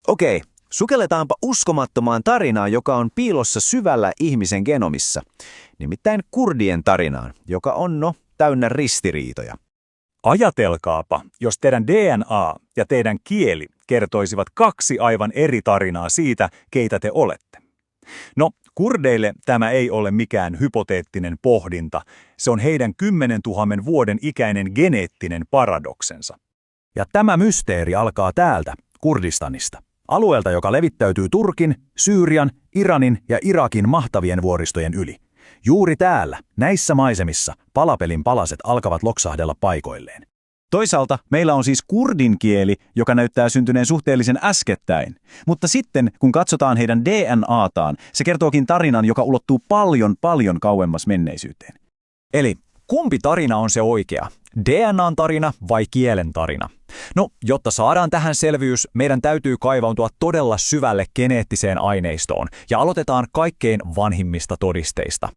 Okei, sukelletaanpa uskomattomaan tarinaan, joka on piilossa syvällä ihmisen genomissa. Nimittäin kurdien tarinaan, joka on täynnä ristiriitoja. Ajatelkaapa, jos teidän DNA ja teidän kieli kertoisivat kaksi aivan eri tarinaa siitä, keitä te olette. No, kurdeille tämä ei ole mikään hypoteettinen pohdinta. Se on heidän 10 000 vuoden ikäinen geneettinen paradoksensa. Ja tämä mysteeri alkaa täältä, Kurdistanista. Alueelta, joka levittäytyy Turkin, Syyrian, Iranin ja Irakin mahtavien vuoristojen yli. Juuri täällä, näissä maisemissa, palapelin palaset alkavat loksahdella paikoilleen. Toisaalta meillä on siis kurdin kieli, joka näyttää syntyneen suhteellisen äskettäin. Mutta sitten, kun katsotaan heidän DNAtaan, se kertookin tarinan, joka ulottuu paljon kauemmas menneisyyteen. Eli kumpi tarina on se oikea? DNAn tarina vai kielen tarina? No, jotta saadaan tähän selvyys, meidän täytyy kaivautua todella syvälle geneettiseen aineistoon ja aloitetaan kaikkein vanhimmista todisteista.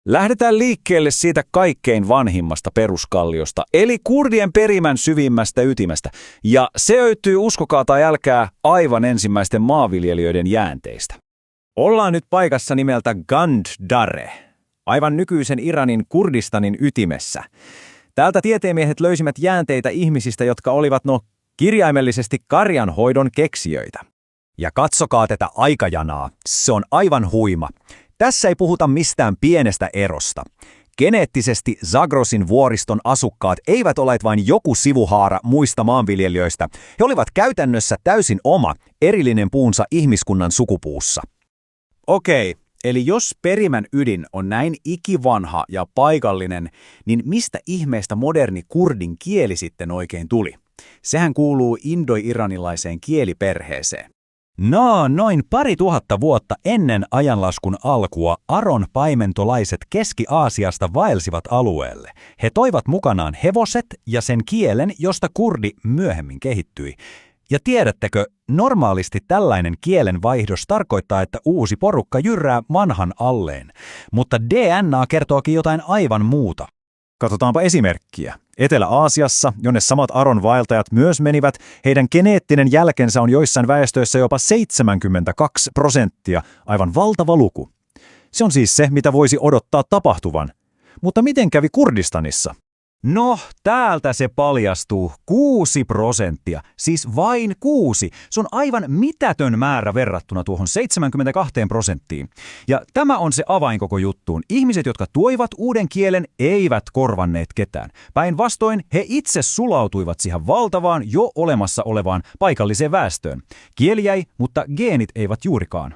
Lähdetään liikkeelle siitä kaikkein vanhimmasta peruskalliosta, eli kurdien perimän syvimmästä ytimestä, ja se löytyy, uskokaa tai älkää, aivan ensimmäisten maanviljelijöiden jäänteistä. Ollaan nyt paikassa nimeltä Gandhare, aivan nykyisen Iranin Kurdistanin ytimessä. Täältä tieteemiehet löysivät jäänteitä ihmisistä, jotka olivat kirjaimellisesti karjanhoidon keksijöitä. Ja katsokaa tätä aikajanaa, se on aivan huima. Tässä ei puhuta mistään pienestä erosta. Geneettisesti Zagrosin vuoriston asukkaat eivät olleet vain joku sivuhaara muista maanviljelijöistä. He olivat käytännössä täysin oma, erillinen puunsa ihmiskunnan sukupuussa. Okei, eli jos perimän ydin on näin ikivanha ja paikallinen, niin mistä ihmeestä moderni kurdin kieli sitten oikein tuli? Sehän kuuluu indo-iranilaiseen kieliperheeseen. No, noin 2000 vuotta ennen ajanlaskun alkua Aron paimentolaiset Keski-Aasiasta vaelsivat alueelle. He toivat mukanaan hevoset ja sen kielen, josta kurdi myöhemmin kehittyi. Ja tiedättekö, normaalisti tällainen kielenvaihdos tarkoittaa, että uusi porukka jyrää vanhan alleen. Mutta DNA kertookin jotain aivan muuta. Katsotaanpa esimerkkiä. Etelä-Aasiassa, jonne samat Aron vaeltajat myös menivät, heidän geneettinen jälkensä on joissain väestöissä jopa 72%, aivan valtava luku. Se on siis se, mitä voisi odottaa tapahtuvan. Mutta miten kävi Kurdistanissa? No, täältä se paljastuu 6%, siis vain 6. Se on aivan mitätön määrä verrattuna tuohon 72%. Ja tämä on se avain koko juttuun. Ihmiset, jotka tuoivat uuden kielen, eivät korvanneet ketään. Päinvastoin he itse sulautuivat siihen valtavaan, jo olemassa olevaan paikalliseen väestöön. Kieli jäi, mutta geenit eivät juurikaan.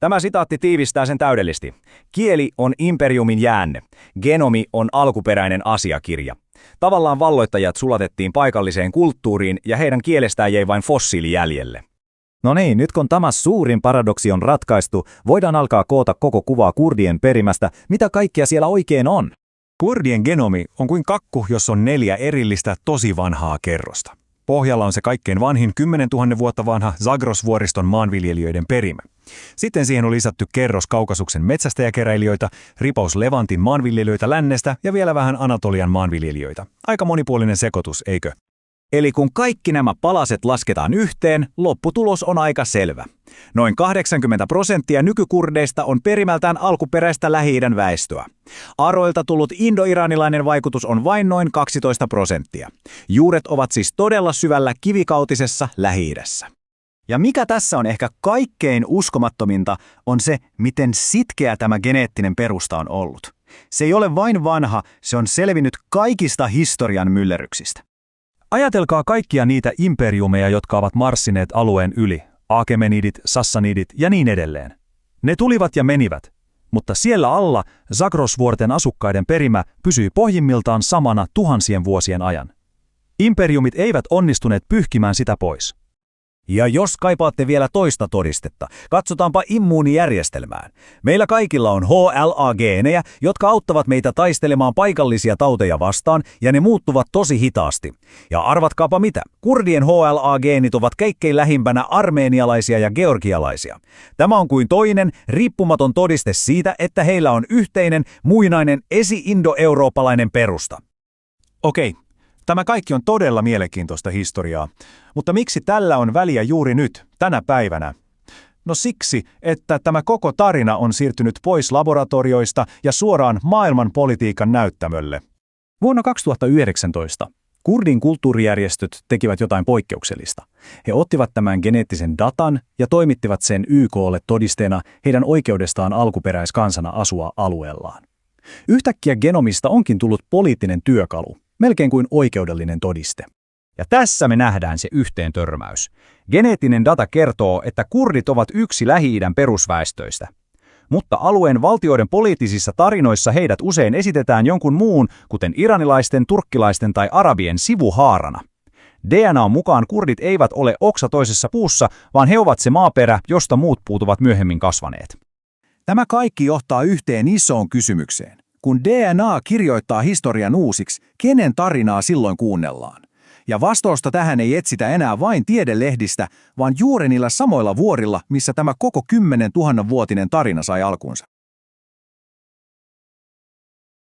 Tämä sitaatti tiivistää sen täydellisesti. Kieli on imperiumin jäänne. Genomi on alkuperäinen asiakirja. Tavallaan valloittajat sulatettiin paikalliseen kulttuuriin ja heidän kielestään jäi vain fossiili jäljelle. No niin, nyt kun tämä suurin paradoksi on ratkaistu, voidaan alkaa koota koko kuvaa kurdien perimästä, mitä kaikkea siellä oikein on. Kurdien genomi on kuin kakku, jossa on 4 erillistä tosi vanhaa kerrosta. Pohjalla on se kaikkein vanhin 10 000 vuotta vanha Zagros-vuoriston maanviljelijöiden perimä. Sitten siihen on lisätty kerros Kaukasuksen metsästäjäkeräilijöitä, ripaus Levantin maanviljelijöitä lännestä ja vielä vähän Anatolian maanviljelijöitä. Aika monipuolinen sekoitus, eikö? Eli kun kaikki nämä palaset lasketaan yhteen, lopputulos on aika selvä. Noin 80% nykykurdeista on perimältään alkuperäistä Lähi-idän väestöä. Aroilta tullut indo-iranilainen vaikutus on vain noin 12%. Juuret ovat siis todella syvällä kivikautisessa Lähi-idässä. Ja mikä tässä on ehkä kaikkein uskomattominta, on se, miten sitkeä tämä geneettinen perusta on ollut. Se ei ole vain vanha, se on selvinnyt kaikista historian myllerryksistä. Ajatelkaa kaikkia niitä imperiumeja, jotka ovat marssineet alueen yli, Akemenidit, Sassanidit ja niin edelleen. Ne tulivat ja menivät, mutta siellä alla Zagros-vuorten asukkaiden perimä pysyi pohjimmiltaan samana tuhansien vuosien ajan. Imperiumit eivät onnistuneet pyyhkimään sitä pois. Ja jos kaipaatte vielä toista todistetta, katsotaanpa immuunijärjestelmään. Meillä kaikilla on HLA-geenejä, jotka auttavat meitä taistelemaan paikallisia tauteja vastaan, ja ne muuttuvat tosi hitaasti. Ja arvatkaapa mitä, kurdien HLA-geenit ovat kaikkein lähimpänä armeenialaisia ja georgialaisia. Tämä on kuin toinen, riippumaton todiste siitä, että heillä on yhteinen, muinainen, esi-indo-eurooppalainen perusta. Okei, Tämä kaikki on todella mielenkiintoista historiaa. Mutta miksi tällä on väliä juuri nyt, tänä päivänä? No siksi, että tämä koko tarina on siirtynyt pois laboratorioista ja suoraan maailmanpolitiikan näyttämölle. Vuonna 2019 kurdin kulttuurijärjestöt tekivät jotain poikkeuksellista. He ottivat tämän geneettisen datan ja toimittivat sen YK:lle todisteena heidän oikeudestaan alkuperäiskansana asua alueellaan. Yhtäkkiä genomista onkin tullut poliittinen työkalu, melkein kuin oikeudellinen todiste. Ja tässä me nähdään se yhteentörmäys. Geneettinen data kertoo, että kurdit ovat yksi Lähi-idän perusväestöistä. Mutta alueen valtioiden poliittisissa tarinoissa heidät usein esitetään jonkun muun, kuten iranilaisten, turkkilaisten tai arabien sivuhaarana. DNA:n mukaan kurdit eivät ole oksa toisessa puussa, vaan he ovat se maaperä, josta muut puut ovat myöhemmin kasvaneet. Tämä kaikki johtaa yhteen isoon kysymykseen. Kun DNA kirjoittaa historian uusiksi, kenen tarinaa silloin kuunnellaan? Ja vastausta tähän ei etsitä enää vain tiedelehdistä, vaan juuri niillä samoilla vuorilla, missä tämä koko 10 000-vuotinen tarina sai alkunsa.